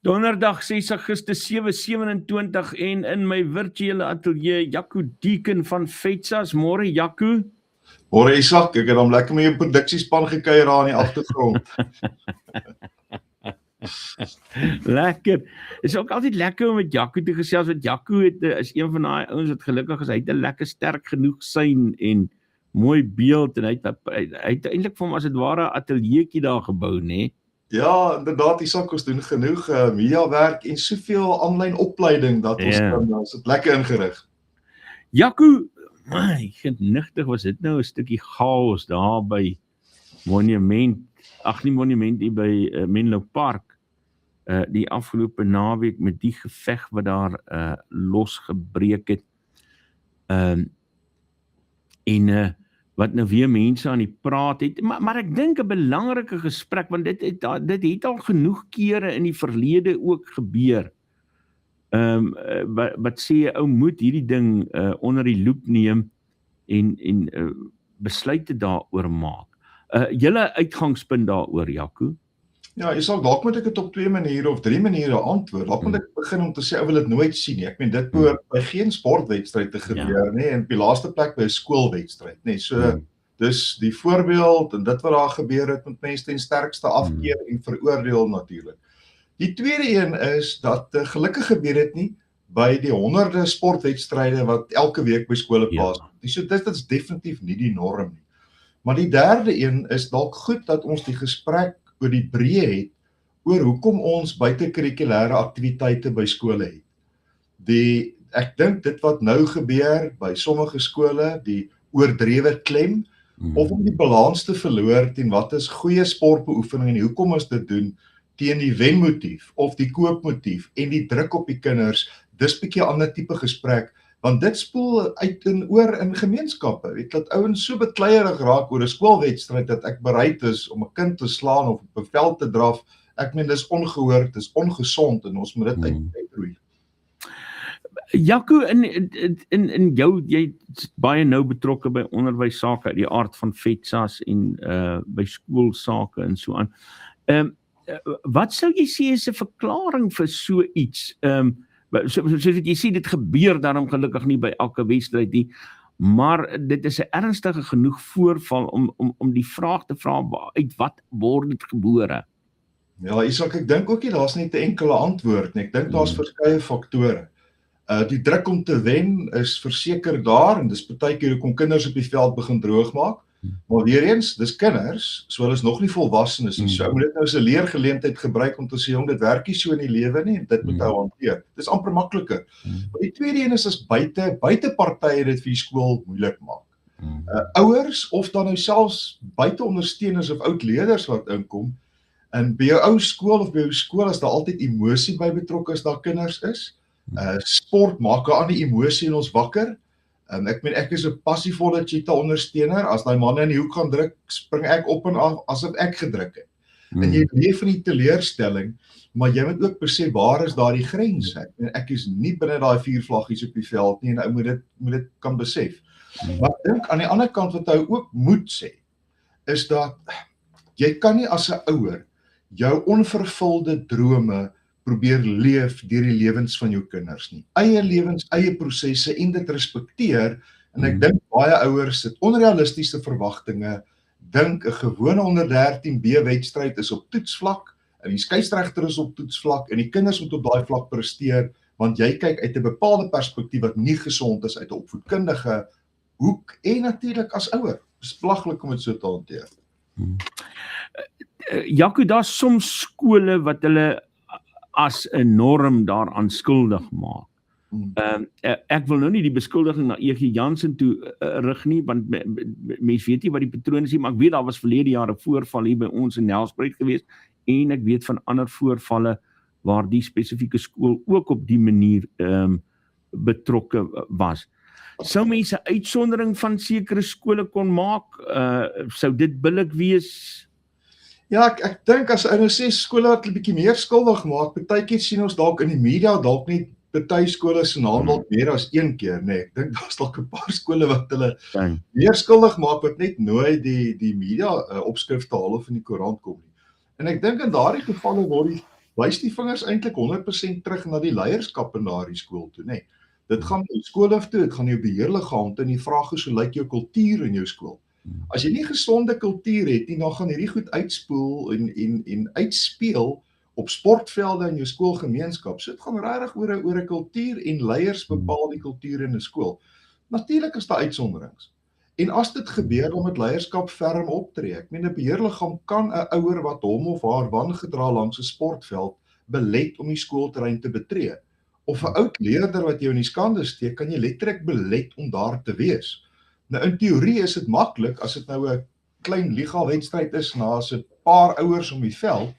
Donderdag 6 Augustus 7:27 en in my virtuele ateljee Jaco Deeken van FETSAS. Môre Jaco. Môre Isak, ek het hom lekker met jou produksiespan gekuier daar in die agtergrond. Lekker. Is ook altyd lekker om met Jaco te gesels. Want Jaco is een van daai ouens wat gelukkig is. Hy het 'n lekker sterk genoeg syn en mooi beeld en hy het eintlik vir hom as dit ware 'n ateljeetjie daar gebou, né? Ja, inderdaad, Isak, ons doen genoeg mediawerk en soveel aanlyn opleiding dat ons dit lekker ingerig. Jaco, genigtig was dit nou 'n stukkie chaos daar by Monument, nie Monument hier by Menlo Park, die afgelope naweek met die geveg wat daar losgebreek het. Wat nou weer mense aan die praat het, maar ek dink 'n belangrike gesprek, want dit het al genoeg kere in die verlede ook gebeur. Wat sê ou moet hierdie ding onder die loep neem en besluite daaroor maak. Julle uitgangspunt daaroor, Jaco? Ja, dalk moet ek dit op 2 maniere of 3 maniere antwoord. Dalk moet ek begin om te sê, ou wil dit nooit sien nie. Ek meen, dit behoort by geen sportwedstryd te gebeur, nie, en op die laaste plek by 'n skoolwedstryd, nie. So, dis die voorbeeld en dit wat daar gebeur het, met mense ten sterkste afkeer en veroordeel natuurlik. Die tweede een is dat gelukkig gebeur dit nie by die honderde sportwedstryde wat elke week by skole plaasvind. So dit is definitief nie die norm nie. Maar die derde een is dalk goed dat ons die gesprek oor die breë het, oor hoekom ons buitekurrikulêre aktiwiteite by skole het. Ek dink dit wat nou gebeur by sommige skole, die oordrewe klem, of om die balans te verloor teen wat is goeie sportbeoefening en hoekom ons dit doen, teen die wenmotief of die koopmotief en die druk op die kinders, dis bietjie 'n ander tipe gesprek, want dit spoel uit en oor in gemeenskappe, weet dat ouens so bekleierig raak oor 'n skoolwedstryd dat ek bereid is om 'n kind te slaan of op 'n veld te draf. Ek meen dis ongehoord, dis ongesond en ons moet dit uitroei. Jaco, in jou, jy is baie nou betrokke by onderwyssake, die aard van FETSAS en by skoolsake en so aan. Wat sou jy sê is 'n verklaring vir so iets? Soos jy sê, dit gebeur daarom gelukkig nie by elke wedstryd nie, maar dit is 'n ernstige genoeg voorval om die vraag te vra, uit wat word dit gebore? Ja, Isak, ek dink ook nie daar's net 'n enkele antwoord nie. Ek dink daar's verskeie faktore. Die druk om te wen is verseker daar en dis partykeer hoekom kinders op die veld begin droog maak. Maar weer eens, dis kinders, so hulle is nog nie volwassenes nie. So ou moet dit nou as 'n leergeleentheid gebruik om te sê, dit werk nie so in die lewe nie, dit moet hy hanteer. Dis amper makliker. Maar die tweede een is as buitepartye dit vir die skool moeilik maak. Ouers of dan nou selfs buiteondersteuners of oudleerders wat inkom, en by jou ou skool of by jou skool is daar altyd emosie by betrokke as daar kinders is. Sport maak 'n ander emosie in ons wakker. Ek meen, ek is 'n passievolle cheetah ondersteuner. As daai manne in die hoek gaan druk, spring ek op en af asof ek gedruk het. En jy leef in die teleurstelling, maar jy moet ook besef waar is daardie grense. Ek is nie binne daai 4 vlaggies op die veld nie en ou moet dit kan besef. Maar ek dink aan die ander kant wat hy ook moet sê, is dat jy kan nie as 'n ouer jou onvervulde drome probeer leef deur die lewens van jou kinders nie. Eie lewens, eie prosesse en dit respekteer, en ek dink baie ouers het onrealistiese verwagtinge, dink 'n gewone onder 13B wedstryd is op toetsvlak, en die skeieregter is op toetsvlak, en die kinders moet op daai vlak presteer, want jy kyk uit 'n bepaalde perspektief wat nie gesond is uit 'n opvoedkundige hoek, en natuurlik as ouer. Dis belaglik om dit so te hanteer. Jaco, daar's soms skole wat hulle as 'n norm daaraan skuldig maak. Ek wil nou nie die beskuldiging na E.G. Jansen toe rig nie, want mens weet nie wat die patroon is nie, maar ek weet daar was verlede jare voorval hier by ons in Nelspruit gewees, en ek weet van ander voorvalle waar die spesifieke skool ook op die manier betrokke was. Sou mense uitsondering van sekere skole kon maak? Sou dit billik wees? Ja, ek dink as ou nou sê skole wat 'n bietjie meer skuldig maak, partykeer sien ons dalk in die media dalk net party skole se naam dalk meer as een keer, nee. Ek dink daar's dalk 'n paar skole wat hulle meer skuldig maak wat net nooit die media opskrifte haal of in die koerant kom nie. En ek dink in daardie gevalle word wys die vingers eintlik 100% terug na die leierskap in daardie skool toe, nê. Dit gaan jou skoolhoof toe, dit gaan jou beheerliggaam toe en die vraag is hoe lyk jou kultuur in jou skool? As jy nie gesonde kultuur het nie, dan gaan hierdie goed uitspoel en uitspeel op sportvelde in jou skoolgemeenskap. So dit gaan regtig oor 'n kultuur en leiers bepaal die kultuur in 'n skool. Natuurlik is daar uitsonderings. En as dit gebeur, dan moet leierskap ferm optree. Ek meen 'n beheerliggaam kan 'n ouer wat hom of haar wangedra langs 'n sportveld belet om die skoolterrein te betree. Of 'n oud leerder wat jou in die skande steek, kan jy letterlik belet om daar te wees. Nou in teorie is dit maklik as dit nou 'n klein liga wedstryd is, na 'n paar ouers om die veld,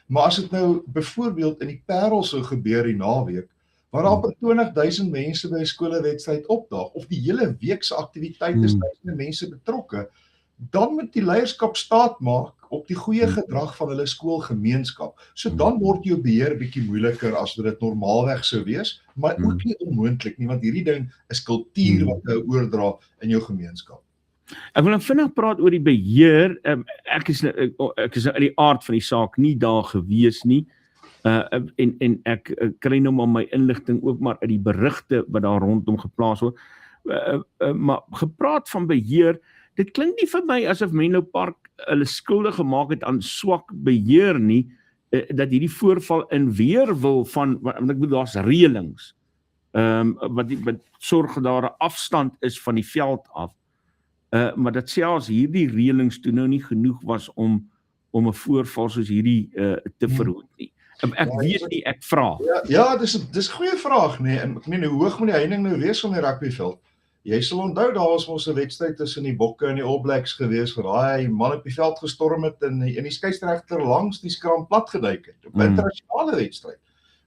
maar as dit nou byvoorbeeld in die Parel sou gebeur die naweek, waar daar 20.000 mense by 'n skoolwedstryd opdaag of die hele week se aktiwiteite is duisende mense betrokke, dan moet die leierskap staat maak op die goeie gedrag van hulle skoolgemeenskap. So dan word jou beheer bietjie moeiliker as wat dit normaalweg sou wees, maar ook nie onmoontlik nie, want hierdie ding is kultuur wat jy oordra in jou gemeenskap. Ek wil nou vinnig praat oor die beheer. Ek is uit die aard van die saak nie daar gewees nie. En ek kry nou maar my inligting ook maar uit die berigte wat daar rondom geplaas word. Maar gepraat van beheer, dit klink nie vir my asof Menlo Park hulle skuldig gemaak het aan swak beheer nie, dat hierdie voorval in weerwil van, want ek bedoel daar's reëlings, wat sorg dat daar 'n afstand is van die veld af, maar dat selfs hierdie reëlings toe nou nie genoeg was om 'n voorval soos hierdie te verhoed nie. Ek weet nie, ek vra. Ja, dis 'n goeie vraag, nee. En ek meen, hoe hoog moet die heining nou wees om die rugbyveld? Jy sal onthou, daar was mos 'n wedstryd tussen die Bokke en die All Blacks gewees, waar daai man op die veld gestorm het en die skeieregter langs die skram plat geduik het. 'n Internasionale wedstryd.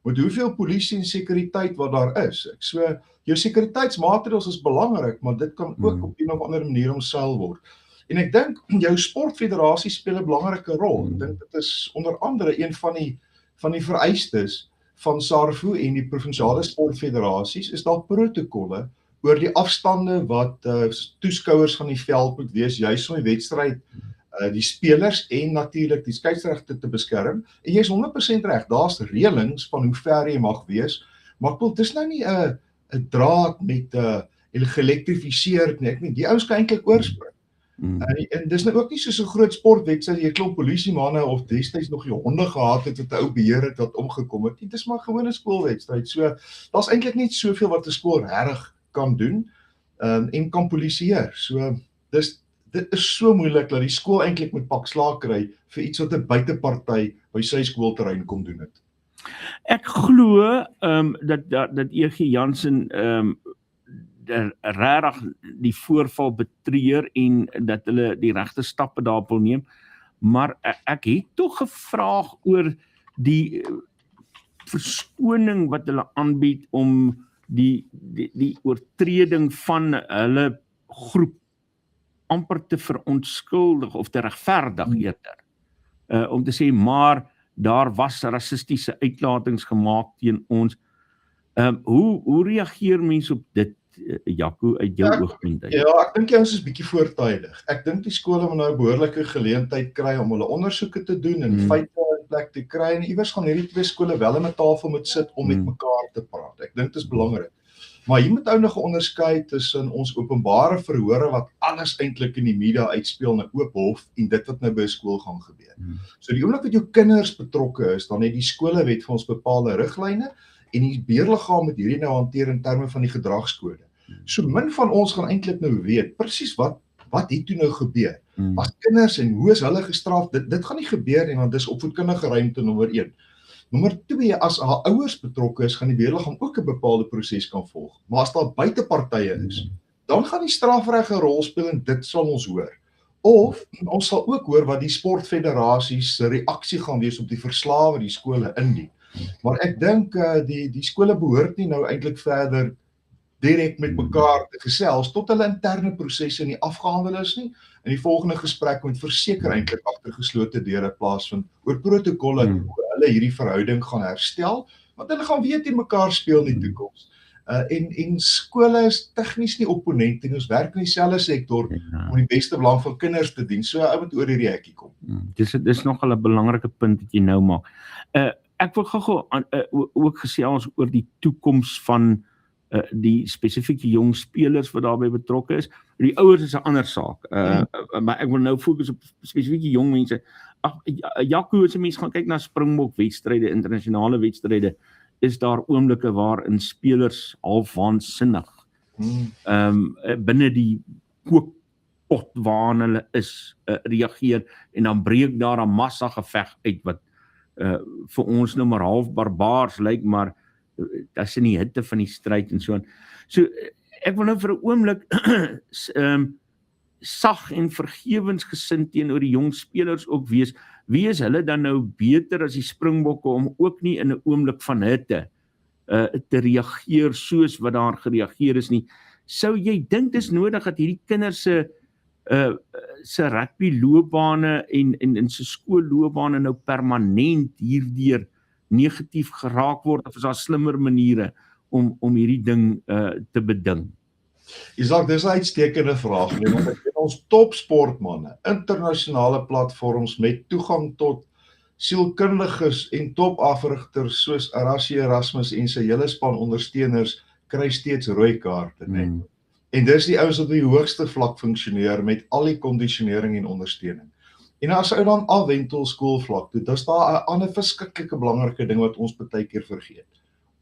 Met hoeveel polisie en sekuriteit wat daar is. So, jou sekuriteitsmaatreëls is belangrik, maar dit kan ook op 'n of ander manier omseil word. En ek dink jou sportfederasie speel 'n belangrike rol. Ek dink dit is onder andere een van die vereistes van SARFU en die provinsiale sportfederasies, is daar protokolle oor die afstande wat toeskouers van die veld moet wees, juis om die wedstryd, die spelers en natuurlik die skeieregter te beskerm. En jy is 100% reg, daar's reëlings van hoe ver jy mag wees, maar ek wil, dis nou nie 'n draad met geelektrifiseerd nie. Ek meen, die ouens kan eintlik oorspring. En dis nou ook nie soos 'n groot sportwedstryd, jy klop polisiemanne of destyds nog die honde gehad het, 'n ou beheer het wat omgekom het. Dit is maar gewone skoolwedstryd. So, daar's eintlik nie soveel wat 'n skool regtig kan doen en kan polisieer. So, dit is so moeilik dat die skool eintlik moet pak slaag kry vir iets wat 'n buiteparty by sy skoolterrein kom doen het. Ek glo dat E.G. Jansen regtig die voorval betreur en dat hulle die regte stappe daarop wil neem, maar ek het tog gevraag oor die verskoning wat hulle aanbied om die oortreding van hulle groep amper te verontskuldig of te regverdig eerder. Om te sê, maar daar was rassistiese uitlatings gemaak teen ons. Hoe reageer mense op dit, Jaco, uit jou oogpunt uit? Ja, ek dink ons is bietjie voortydig. Ek dink die skole moet nou 'n behoorlike geleentheid kry om hulle ondersoeke te doen en feite in plek te kry, en iewers gaan hierdie twee skole wel aan 'n tafel moet sit om met mekaar te praat. Ek dink dit is belangrik. Maar hier moet ou nog onderskei tussen ons openbare verhore wat alles eintlik in die media uitspeel na oop hof en dit wat nou by 'n skool gaan gebeur. So die oomblik wat jou kinders betrokke is, dan het die skolewet vir ons bepaalde riglyne en die beheerliggaam moet hierdie nou hanteer in terme van die gedragskode. So min van ons gaan eintlik nou weet presies wat het toe nou gebeur. As kinders en hoe is hulle gestraf? Dit gaan nie gebeur nie, want dis opvoedkundige ruimte nommer 1. Nommer 2, as haar ouers betrokke is, gaan die beheerliggaam ook 'n bepaalde proses kan volg. Maar as daar buitepartye is, dan gaan die strafreg 'n rol speel en dit sal ons hoor. Of ons sal ook hoor wat die sportfederasies se reaksie gaan wees op die verslae wat die skole indien. Maar ek dink die skole behoort nie nou eintlik verder direk met mekaar te gesels tot hulle interne prosesse nie afgehandel is nie. En die volgende gesprek moet verseker eintlik agter geslote deure plaasvind oor protokolle hoe hulle hierdie verhouding gaan herstel, want hulle gaan weet teen mekaar speel in die toekoms. En skole is tegnies nie opponente nie, ons werk in dieselfde sektor om die beste belang van kinders te dien. So ou moet oor hierdie hekkie kom. Dis nog 'n belangrike punt wat jy nou maak. ek wil gou ook gesels oor die toekoms van die spesifieke jong spelers wat daarbey betrokke is. Die ouers is 'n ander saak. Maar ek wil nou fokus op spesifieke jong mense. Jaco, as 'n mens gaan kyk na Springbok wedstryde, internasionale wedstryde, is daar oomblikke waarin spelers half waansinnig binne die kookpot waarin hulle is reageer en dan breek daar 'n massa geveg uit wat vir ons nou maar half barbaars lyk, maar dat is in die hitte van die stryd en so aan. So ek wil nou vir 'n oomblik sag en vergewensgesind teenoor die jong spelers ook wees. Wie is hulle dan nou beter as die Springbokke om ook nie in 'n oomblik van hitte te reageer soos wat daar gereageer is nie? Sou jy dink dis nodig dat hierdie kinders se rugby loopbane en se skoolloopbane nou permanent hierdeur negatief geraak word, of is daar slimmer maniere om hierdie ding te beding? Isak, dis 'n uitstekende vraag, want ek weet ons topsportmanne, internasionale platforms met toegang tot sielkundiges en topafrigters soos Rassie Erasmus en sy hele span ondersteuners kry steeds rooi kaarte, né? En dis die ouens wat op die hoogste vlak funksioneer met al die kondisionering en ondersteuning. En as ou dan afwentel skoolvlak toe, dis daar 'n ander verskriklike belangrike ding wat ons baie keer vergeet.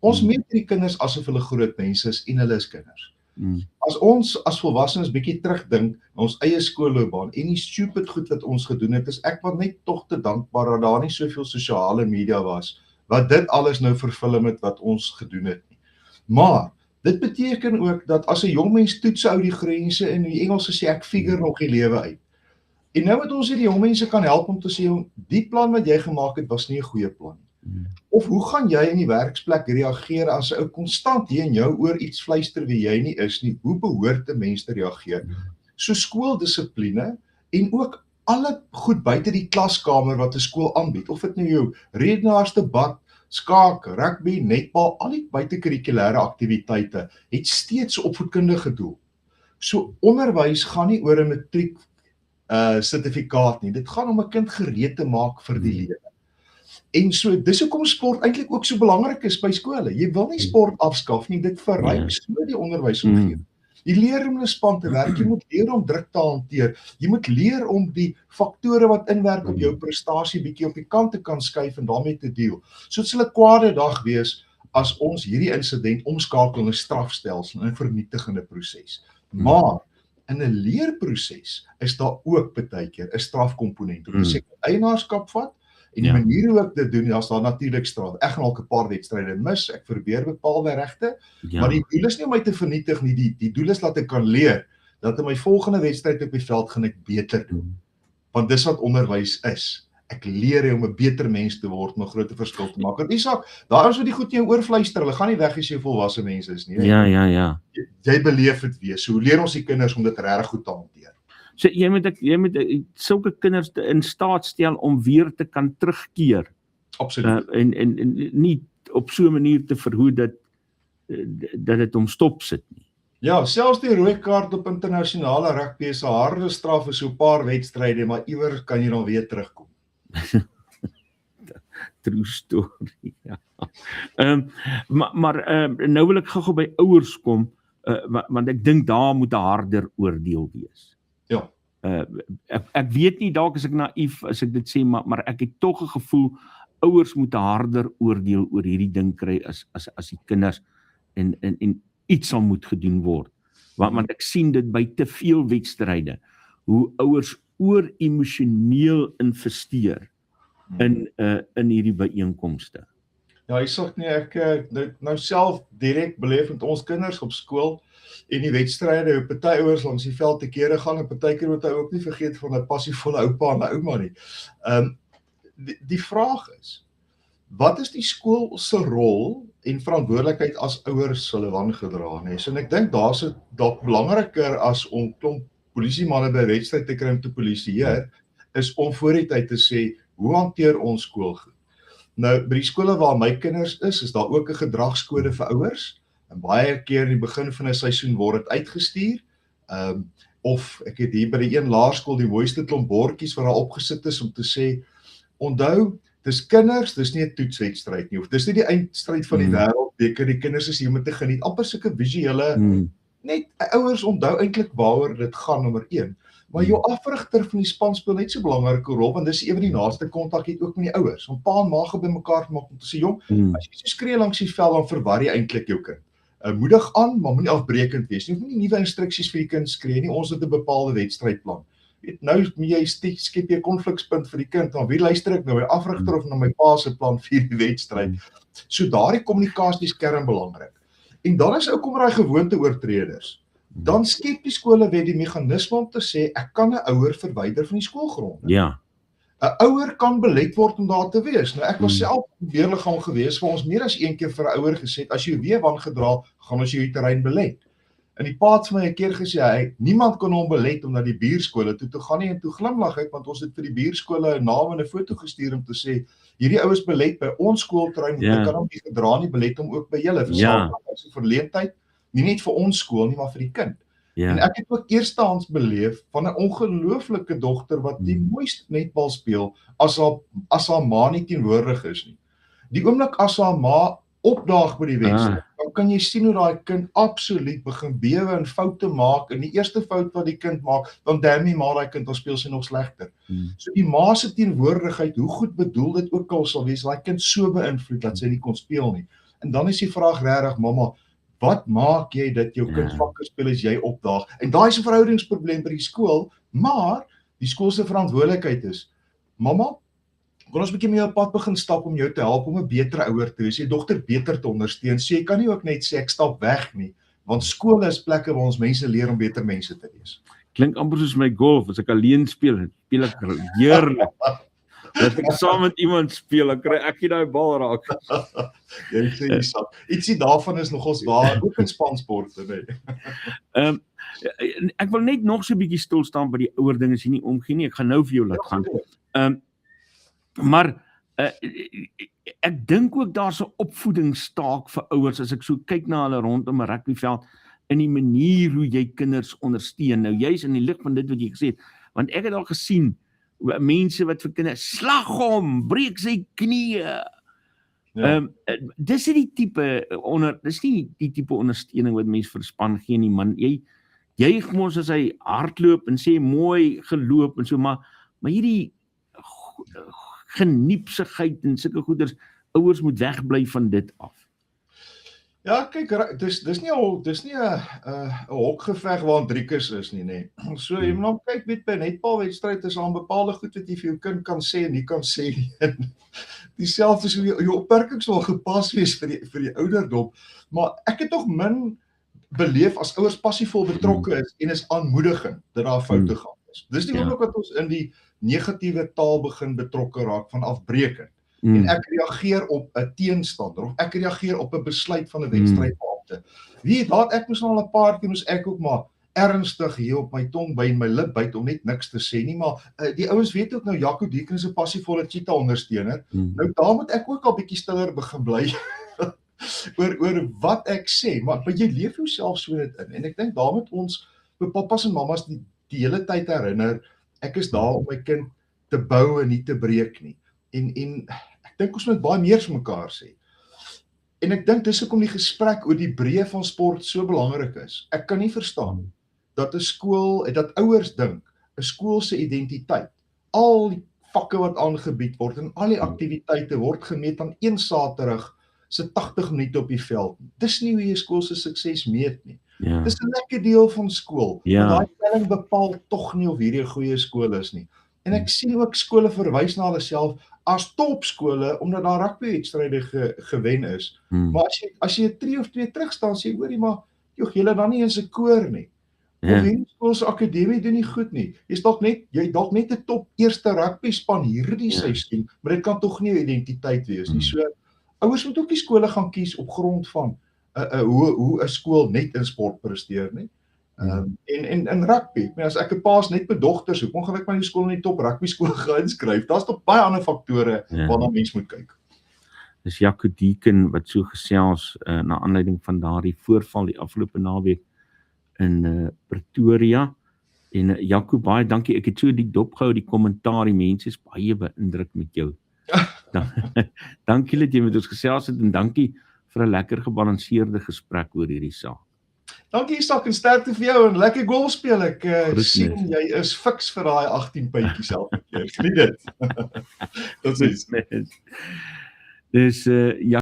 Ons meet die kinders asof hulle groot mense is en hulle is kinders. As ons as volwassenes bietjie terugdink na ons eie skoolloopbaan en die stupid goed wat ons gedoen het, is ek wat net tog te dankbaar dat daar nie soveel sosiale media was wat dit alles nou vervul met wat ons gedoen het nie. Maar dit beteken ook dat as 'n jong mens toets ou die grense in die Engelse sê ek figure nog die lewe uit. En nou wat ons hierdie jong mense kan help om te sê, die plan wat jy gemaak het was nie 'n goeie plan nie. Of hoe gaan jy in die werksplek reageer as 'n ou konstant hier in jou oor iets fluister wie jy nie is nie? Hoe behoort 'n mens te reageer? So skooldissipline en ook alle goed buite die klaskamer wat 'n skool aanbied, of dit nou jou redenaarsdebat, skaak, rugby, netbal, al die buitekurrikulêre aktiwiteite het steeds 'n opvoedkundige doel. So onderwys gaan nie oor 'n matriek sertifikaat nie. Dit gaan om 'n kind gereed te maak vir die lewe. En so dis hoekom sport eintlik ook so belangrik is by skole. Jy wil nie sport afskaf nie, dit verryk so die onderwysomgewing. Jy leer om 'n span te werk, jy moet leer om druk te hanteer. Jy moet leer om die faktore wat inwerk op jou prestasie bietjie op die kant te kan skuif en daarmee te deel. So dit sal 'n kwade dag wees as ons hierdie insident omskakel in 'n strafstelsel, 'n vernietigende proses. Maar in 'n leerproses is daar ook baie keer 'n strafkomponent. Om te sê eienaarskap vat en die manier hoe ek dit doen, daar's daar natuurlik straf. Ek gaan ook 'n paar wedstryde mis, ek verbeer bepaalde regte, maar die doel is nie om my te vernietig nie, die doel is dat ek kan leer, dat in my volgende wedstryd op die veld gaan ek beter doen. Want dis wat onderwys is. Ek leer om 'n beter mens te word om 'n groot verskil te maak. En Isak, daar is wat die goed in jou oorfluister, hulle gaan nie weg as jy volwasse mense is nie. Ja. Jy beleef dit weer. So hoe leer ons die kinders om dit regtig goed te hanteer? So jy moet sulke kinders in staat stel om weer te kan terugkeer. Absoluut. En nie op so 'n manier te verhoed dat dit hom stop sit nie. Ja, selfs die rooi kaart op internasionale rugby is 'n harde straf vir so 'n paar wedstryde, maar iewers kan jy dan weer terugkom. True story. Ja. Maar nou wil ek gou by ouers kom, want ek dink daar moet 'n harder oordeel wees. Ja. Ek weet nie, dalk is ek naïef as ek dit sê, maar ek het tog 'n gevoel ouers moet 'n harder oordeel oor hierdie ding kry as die kinders en iets sal moet gedoen word. Want ek sien dit by te veel wedstryde hoe ouers oor emosioneel investeer in hierdie byeenkomste. Ja, ek nou self direk beleef met ons kinders op skool en die wedstryde, hoe party ouers langs die veld te kere gaan en partykeer moet hy ook nie vergeet van 'n passievolle oupa en 'n ouma nie. Die vraag is, wat is die skool se rol en verantwoordelikheid as ouers hulle wangedra het? So en ek dink daar's dit dalk belangriker as om klomp polisiemanne by wedstryd te kry om te polisieer, is om voor die tyd te sê, hoe hanteer ons skool goed? Nou, by die skole waar my kinders is daar ook 'n gedragskode vir ouers. En baie keer in die begin van 'n seisoen word dit uitgestuur. Of ek het hier by die een laerskool die mooiste klomp bordjies wat daar opgesit is om te sê, onthou, Dis kinders, dis nie 'n toetswedstryd nie, of dis nie die eindstryd van die wêreldbeker, die kinders is hier om te geniet, amper sulke visuele, net ouers onthou eintlik waaroor dit gaan, nommer 1. Maar jou afrigter van die span speel net so 'n belangrike rol, want dis ewe die naaste kontak het ook met die ouers. Om pa en ma by mekaar te maak om te sê, jong, as jy so skree langs die veld, dan verwar jy eintlik jou kind. Moedig aan, maar moenie afbreekend wees nie. Moenie nuwe instruksies vir die kind skree nie. Ons het 'n bepaalde wedstrydplan. Nou moet jy skep jy 'n konflikspunt vir die kind, dan wie luister ek nou, my afrigter of na my pa se plan vir die wedstryd? So daardie kommunikasie is kernbelangrik. En dan is ook om daai gewoonteoortreders. Dan skep die skole die meganisme om te sê, ek kan 'n ouer verwyder van die skoolgrond. Ja. 'n Ouer kan belet word om daar te wees. Nou ek was self weerliggaam gewees vir ons meer as een keer vir 'n ouer gesê, as jy weer wangedra, gaan ons jou terrein belet. En die pa het vir my 'n keer gesê, niemand kon hom belet om na die buurskole toe te gaan nie, en toe glimlag ek, want ons het vir die buurskole 'n naam en 'n foto gestuur om te sê, hierdie ouers belet by ons skoolterrein, jy kan hom nie gedra nie, belet hom ook by julle, vir verleentheid, nie net vir ons skool nie, maar vir die kind. En ek het ook eerstehands beleef van 'n ongelooflike dogter wat die mooiste netbal speel as haar ma nie teenwoordig is nie. Die oomblik as haar ma opdaag by die wedstryd, dan kan jy sien hoe daai kind absoluut begin bewe en foute maak, en die eerste fout wat die kind maak, dan daarmee maar daai kind, dan speel sy nog slegter. So die ma se teenwoordigheid, hoe goed bedoel dit ook al sal wees, daai kind so beïnvloed dat sy nie kon speel nie. En dan is die vraag regtig, mamma, wat maak jy dat jou kind vakke speel as jy opdaag? En daai is 'n verhoudingsprobleem by die skool, maar die skool se verantwoordelikheid is, mamma, kon ons 'n bietjie mee op pad begin stap om jou te help om 'n beter ouer te wees, jy dogter beter te ondersteun. So jy kan nie ook net sê ek stap weg nie, want skole is plekke waar ons mense leer om beter mense te wees. Klink amper soos my golf, as ek alleen speel ek heerlik. As ek saam met iemand speel, dan kry ek nie daai bal raak. Jy sê jy sal. Ietsie daarvan is nogals waar, ook in spansporte, nee. Ek wil net nog so 'n bietjie stil staan by die ouer ding as jy nie omgee nie. Ek gaan nou vir jou laat gaan. Maar ek dink ook daar's 'n opvoedingstaak vir ouers as ek so kyk na hulle rondom 'n rugbyveld in die manier hoe jy kinders ondersteun. Nou jy's in die lig van dit wat jy gesê het, want ek het al gesien mense wat vir kinders slag hom, breek sy knieë. Dis nie die tipe ondersteuning wat mense vir span gee nie, man. Jy juig mos as hy hardloop en sê mooi geloop en so, maar hierdie geniepsigheid en sulke goeders, ouers moet wegbly van dit af. Ja, kyk, dis nie 'n hokgeveg waar Driekus is nie, nê. So jy moet nou kyk met by netbalwedstryd is al 'n bepaalde goed wat jy vir jou kind kan sê en nie kan sê nie. Dieselfde is hoe jou opmerkings sal gepas wees vir die ouderdom, maar ek het tog min beleef as ouers passievol betrokke is en is aanmoedigend dat daar foute gaan is. Dis die oomblik wat ons in die negatiewe taal begin betrokke raak van afbreekend. En ek reageer op 'n teenstander of ek reageer op 'n besluit van 'n wedstrydbeampte. Wie laat ek mos al 'n paar keer moes ek ook maar ernstig hier op my tong by en my lip byt om net niks te sê nie, maar die ouens weet ook nou Jaco Deeken is 'n passievolle cheetah ondersteuner. Nou daar moet ek ook al bietjie stiller begin bly oor wat ek sê, maar jy leef jouself so dit in. En ek dink daar moet ons pappas en mammas die hele tyd herinner, ek is daar om my kind te bou en nie te breek nie. En ek dink ons moet baie meer vir mekaar sê. En ek dink dis hoekom die gesprek oor die breë van sport so belangrik is. Ek kan nie verstaan dat 'n skool, dat ouers dink 'n skool se identiteit, al die vakke wat aangebied word en al die aktiwiteite word gemeet aan een Saterdag se 80 minute op die veld. Dis nie hoe jy skool se sukses meet nie. Dis 'n lekker deel van skool. Daai telling bepaal tog nie of hierdie 'n goeie skool is nie. En ek sien ook skole verwys na hulle self as topskole omdat daar rugbywedstryde gewen is. Maar as jy 'n tree of twee terug staan, sê hoorie maar, julle dan nie eens 'n koor nie. Of hierdie skool se akademie doen nie goed nie. Jy dalk net 'n top eerste rugby span hierdie seisoen, maar dit kan tog nie 'n identiteit wees nie. So ouers moet ook die skole gaan kies op grond van hoe 'n skool net in sport presteer nie. En rugby, as ek 'n paas net met dogters, hoekom gaan ek my die skool in die top rugby skool geinskryf? Daar's nog baie ander faktore waarna mens moet kyk. Dis Jaco Deeken wat so gesels na aanleiding van daardie voorval die afgelope naweek in Pretoria. En Jaco, baie dankie. Ek het so die dop gehou die kommentaar, die mense is baie beïndruk met jou. Dankie dat jy met ons gesels het en dankie vir 'n lekker gebalanseerde gesprek oor hierdie saak. Dankie Isak en sterkte vir jou en lekker golf speel. Ek Groetnis. sien jy is fiks vir daai 18 puntjies elke keer. Geniet dit. Tot sins. Dis ja